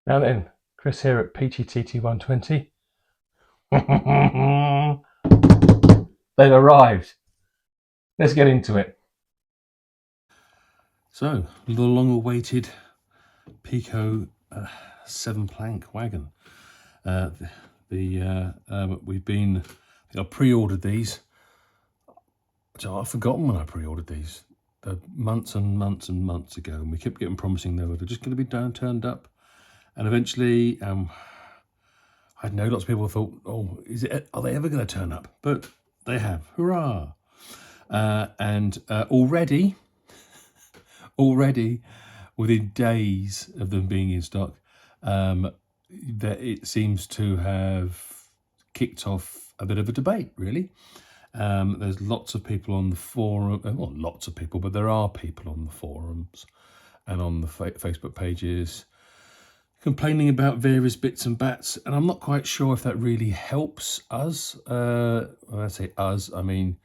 Now then, Chris here at PGTT 120. They've arrived. Let's get into it. So, the long-awaited Peco 7-plank wagon. We've been, I pre-ordered these. So I've forgotten when I pre-ordered these. Months and months and months ago, and we kept getting promising they were just going to be turned up, and eventually, I know lots of people thought, "Oh, are they ever going to turn up?" But they have. Hurrah! And already, within days of them being in stock, that it seems to have kicked off a bit of a debate, really. There's lots of people on the forum, well, not lots of people, but there are people on the forums and on the Facebook pages complaining about various bits and bats, and I'm not quite sure if that really helps us. When I say us, I mean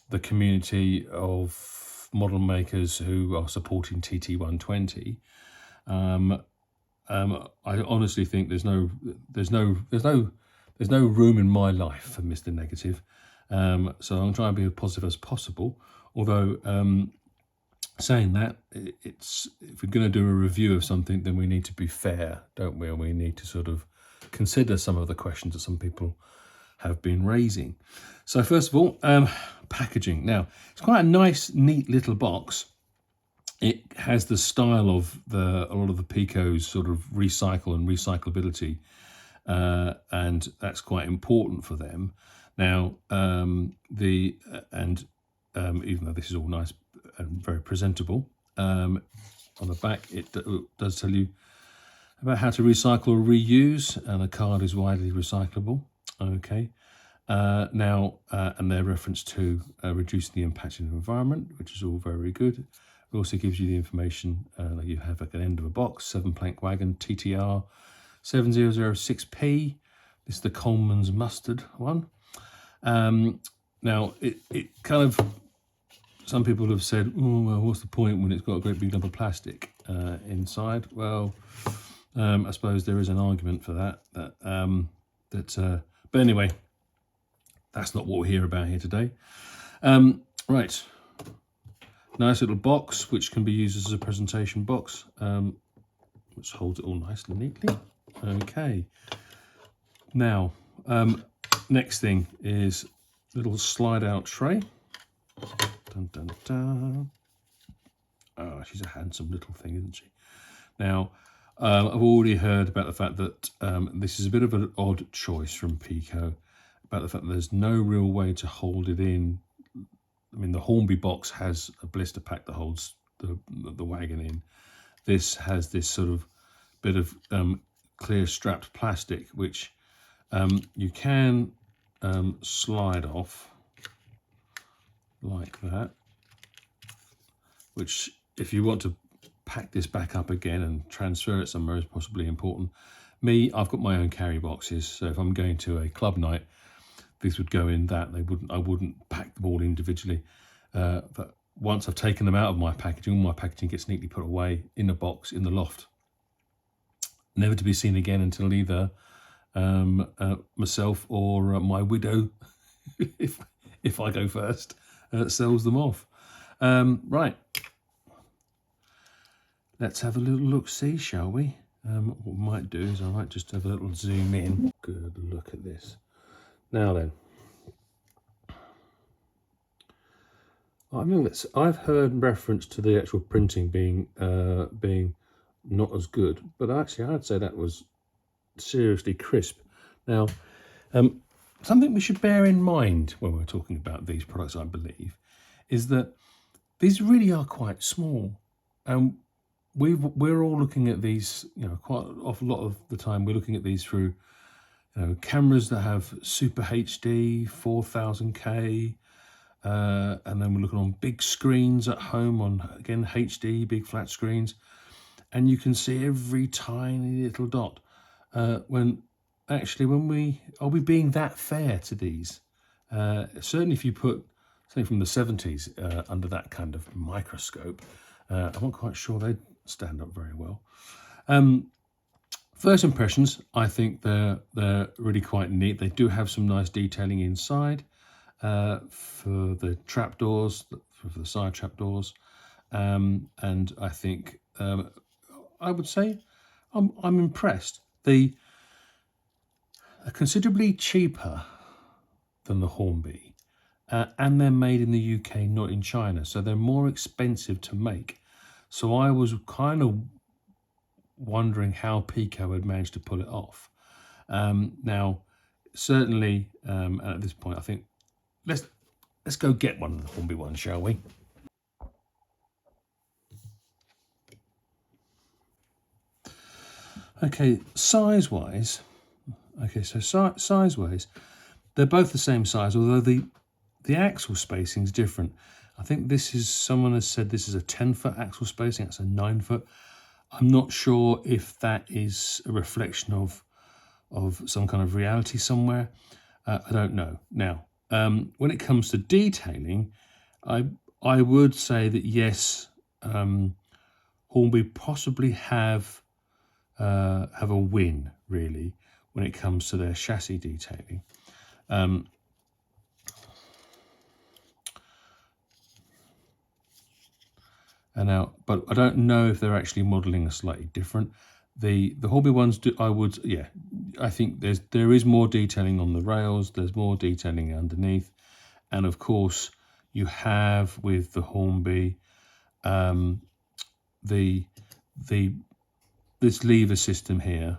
the community of model makers who are supporting TT120. I honestly think there's no room in my life for Mr. Negative. So I'm trying to be as positive as possible. Although saying that, it's if we're going to do a review of something, then we need to be fair, don't we? And we need to sort of consider some of the questions that some people have been raising. So first of all, packaging. Now, it's quite a nice, neat little box. It has the style of a lot of the Peco's sort of recycle and recyclability, and that's quite important for them. Now, even though this is all nice and very presentable, on the back it does tell you about how to recycle or reuse, and the card is widely recyclable. Okay. And their reference to reducing the impact on the environment, which is all very good. It also gives you the information that you have at the end of a box. 7-plank wagon, TTR 7006P. This is the Coleman's mustard one. Now, it kind of, some people have said, oh, well, what's the point when it's got a great big lump of plastic inside? Well, I suppose there is an argument for that. But anyway, that's not what we're here about here today. Right. Nice little box, which can be used as a presentation box, which holds it all nicely and neatly. Okay. Now, next thing is a little slide-out tray. Dun, dun, dun. Oh, she's a handsome little thing, isn't she? Now, I've already heard about the fact that this is a bit of an odd choice from Peco, about the fact that there's no real way to hold it in. I mean, the Hornby box has a blister pack that holds the wagon in. This has this sort of bit of clear strapped plastic, which you can slide off like that, which if you want to pack this back up again and transfer it somewhere is possibly important. I've got my own carry boxes, so if I'm going to a club night, these would go in that. I wouldn't pack them all individually. But once I've taken them out of my packaging, all my packaging gets neatly put away in a box in the loft, never to be seen again until either myself or my widow, if I go first, sells them off. Right. Let's have a little look-see, shall we? What we might do is I might just have a little zoom in. Good look at this. Now then, I mean, I've heard reference to the actual printing being not as good, but actually I'd say that was seriously crisp. Now, something we should bear in mind when we're talking about these products, I believe, is that these really are quite small, and we're all looking at these, quite a lot of the time we're looking at these through cameras that have super HD, 4000K, and then we're looking on big screens at home on, again, HD, big flat screens, and you can see every tiny little dot. Are we being that fair to these? Certainly if you put something from the 70s under that kind of microscope, I'm not quite sure they'd stand up very well. First impressions, I think they're really quite neat. They do have some nice detailing inside for the trapdoors, for the side trapdoors, and I think I would say I'm impressed. They are considerably cheaper than the Hornby, and they're made in the UK, not in China, so they're more expensive to make. So I was kind of wondering how Peco had managed to pull it off. Now, certainly, at this point, I think let's go get one of the Hornby ones, shall we? Okay, size-wise, size-wise, they're both the same size, although the axle spacing is different. I think this is, someone has said this is a 10-foot axle spacing, that's a 9-foot. I'm not sure if that is a reflection of some kind of reality somewhere. I don't know. Now, when it comes to detailing, I would say that yes, Hornby possibly have a win really when it comes to their chassis detailing. And now, but I don't know if they're actually modelling a slightly different. The Hornby ones, I think there is more detailing on the rails. There's more detailing underneath, and of course you have with the Hornby this lever system here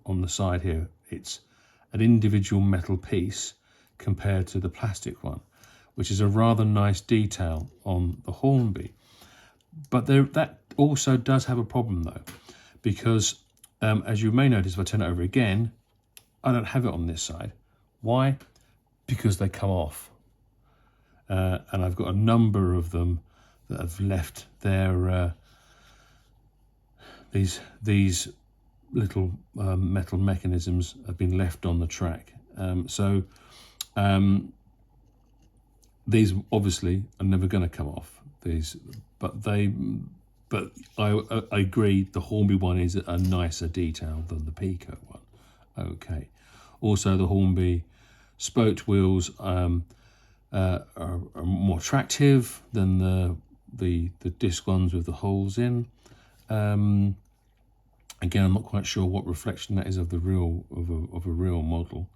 on the side here. It's an individual metal piece compared to the plastic one, which is a rather nice detail on the Hornby. But that also does have a problem though, because as you may notice, if I turn it over again, I don't have it on this side. Why? Because they come off. And I've got a number of them that have left their these little metal mechanisms have been left on the track. These obviously are never going to come off. But I agree, the Hornby one is a nicer detail than the Peco one. Okay. Also, the Hornby spoked wheels are more attractive than the disc ones with the holes in. Again, I'm not quite sure what reflection that is of the real of a real model.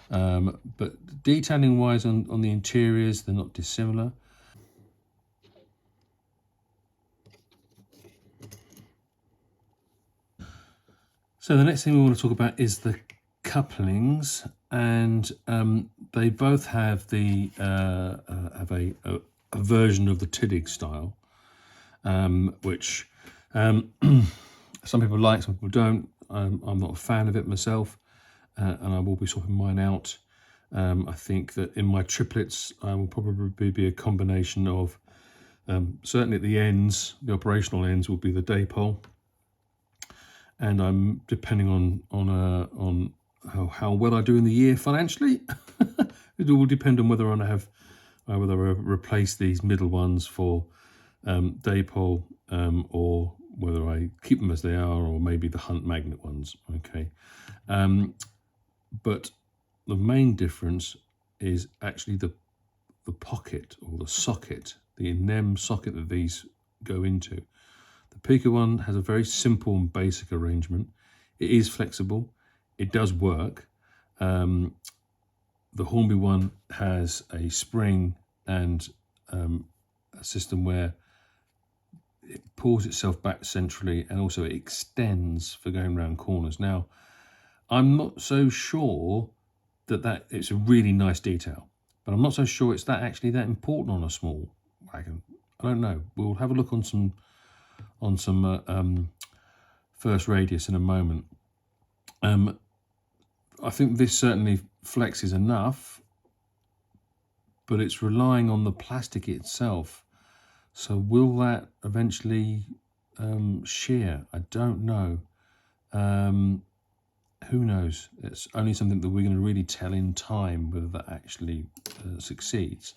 But detailing wise on the interiors, they're not dissimilar. So the next thing we want to talk about is the couplings, and they both have the a version of the Tiddig style, which some people like, some people don't. I'm not a fan of it myself, and I will be swapping mine out. I think that in my triplets, I will probably be a combination of certainly at the ends, the operational ends will be the Daypole. And I'm depending on how well I do in the year financially. It will depend on whether I have whether I replace these middle ones for Daypole or whether I keep them as they are, or maybe the Hunt magnet ones. Okay, but the main difference is actually the pocket or the socket, the NEM socket that these go into. The Peco one has a very simple and basic arrangement. It is flexible. It does work. The Hornby one has a spring and a system where it pulls itself back centrally, and also it extends for going around corners. Now, I'm not so sure that it's a really nice detail, but I'm not so sure it's actually that important on a small wagon. I don't know. We'll have a look on some first radius in a moment. I think this certainly flexes enough, but it's relying on the plastic itself. So will that eventually shear? I don't know. Who knows? It's only something that we're going to really tell in time whether that actually succeeds.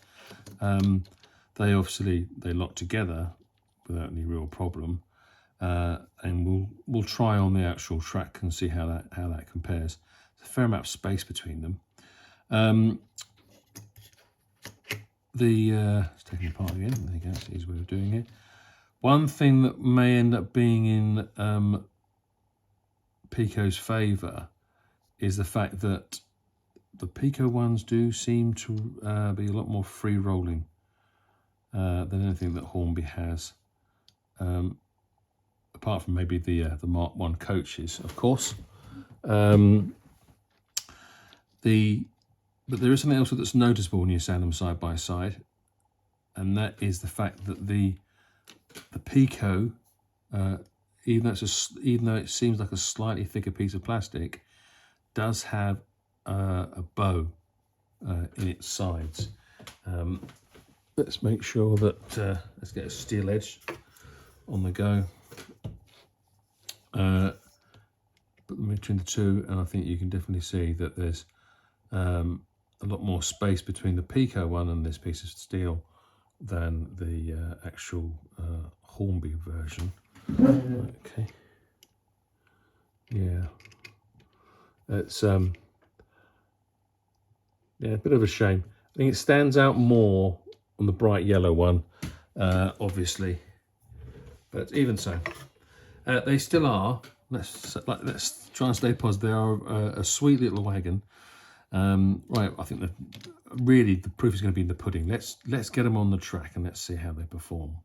They lock together without any real problem. and we'll try on the actual track and see how that compares. There's a fair amount of space between them. Let's take it apart again. There you go. That's an easy way of doing it. One thing that may end up being in Peco's favour is the fact that the Peco ones do seem to be a lot more free rolling than anything that Hornby has, apart from maybe the Mark 1 coaches, of course. But there is something else that's noticeable when you stand them side by side, and that is the fact that the Peco, even though it seems like a slightly thicker piece of plastic, does have a bow in its sides. Let's make sure that let's get a steel edge on the go. Put them between the two, and I think you can definitely see that there's a lot more space between the Peco one and this piece of steel than the actual Hornby version. Okay. Yeah. It's yeah, a bit of a shame. I think it stands out more on the bright yellow one, obviously, but even so, they still are. Let's try and stay positive. They are a sweet little wagon. Right, I think really the proof is going to be in the pudding. Let's get them on the track and let's see how they perform.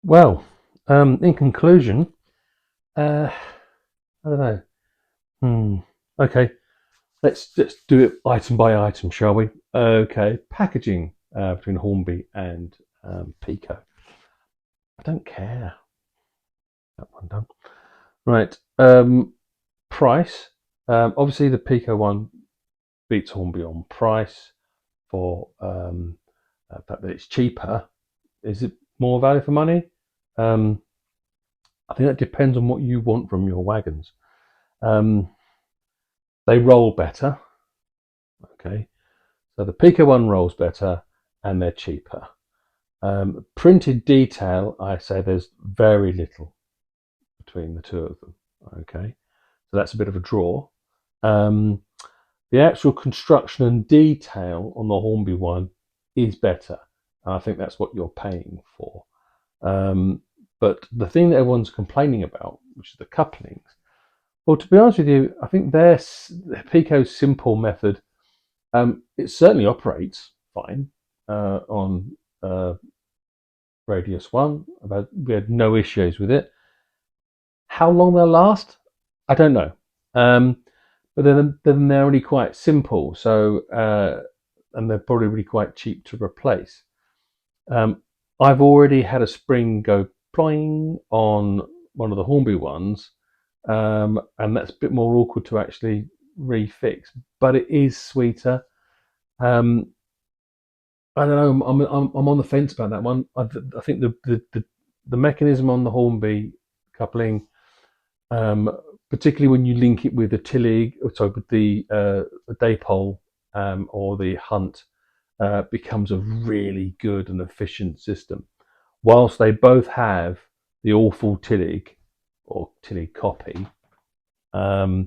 Well, in conclusion, I don't know. Okay, let's just do it item by item, shall we? Okay, packaging between Hornby and Peco. I don't care. That one done. Right. Price. Obviously, the Peco one beats Hornby on price for the fact that it's cheaper. Is it more value for money? I think that depends on what you want from your wagons. They roll better. Okay, so the Peco one rolls better and they're cheaper. Printed detail, I say there's very little between the two of them. Okay, so that's a bit of a draw. The actual construction and detail on the Hornby one is better. And I think that's what you're paying for. But the thing that everyone's complaining about, which is the couplings, well, to be honest with you, I think their Peco's simple method, it certainly operates fine on Radius 1. We had no issues with it. How long they'll last, I don't know. But then they're only quite simple, so and they're probably really quite cheap to replace. I've already had a spring go ploing on one of the Hornby ones, and that's a bit more awkward to actually refix, but it is sweeter. I don't know. I'm on the fence about that one. I think the mechanism on the Hornby coupling, particularly when you link it with the Tillig, with the Daypole or the Hunt, becomes a really good and efficient system. Whilst they both have the awful Tillig or Tillig copy, I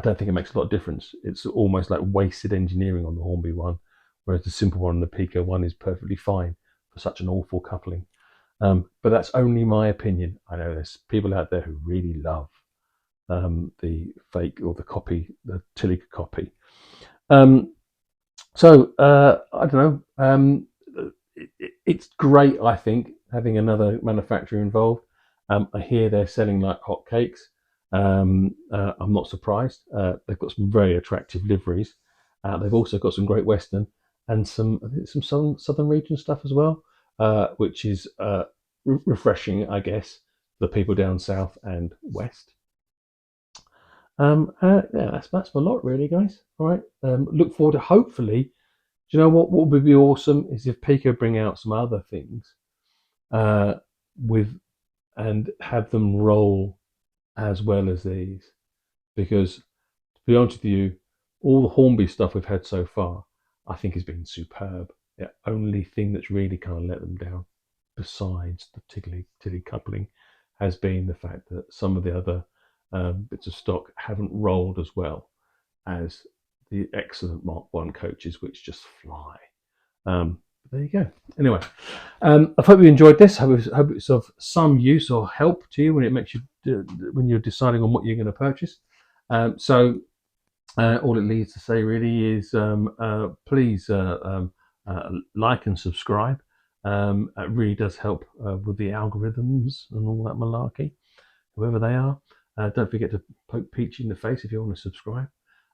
don't think it makes a lot of difference. It's almost like wasted engineering on the Hornby one, whereas the simple one, the Peco one, is perfectly fine for such an awful coupling. But that's only my opinion. I know there's people out there who really love the fake or the copy, the Tillig copy. So I don't know. It's great, I think, having another manufacturer involved. I hear they're selling like hotcakes. I'm not surprised. They've got some very attractive liveries. They've also got some Great Western and some southern region stuff as well, which is refreshing, I guess, for the people down south and west. Yeah, that's a lot, really, guys. All right. Look forward to hopefully. Do you know what would be awesome is if Peco bring out some other things with and have them roll as well as these, because to be honest with you, all the Hornby stuff we've had so far, I think has been superb. The only thing that's really kind of let them down, besides the Tilly coupling, has been the fact that some of the other bits of stock haven't rolled as well as the excellent Mark 1 coaches, which just fly. There you go. Anyway, I hope you enjoyed this. I hope it's of some use or help to you when it makes you when you're deciding on what you're going to purchase. So all it needs to say really is please like and subscribe. It really does help with the algorithms and all that malarkey, whoever they are. Don't forget to poke Peach in the face if you want to subscribe.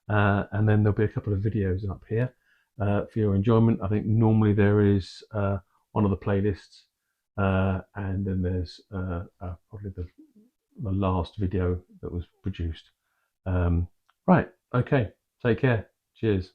And then there'll be a couple of videos up here for your enjoyment. I think normally there is one of the playlists, and then there's probably the last video that was produced. Right, okay, take care. Cheers.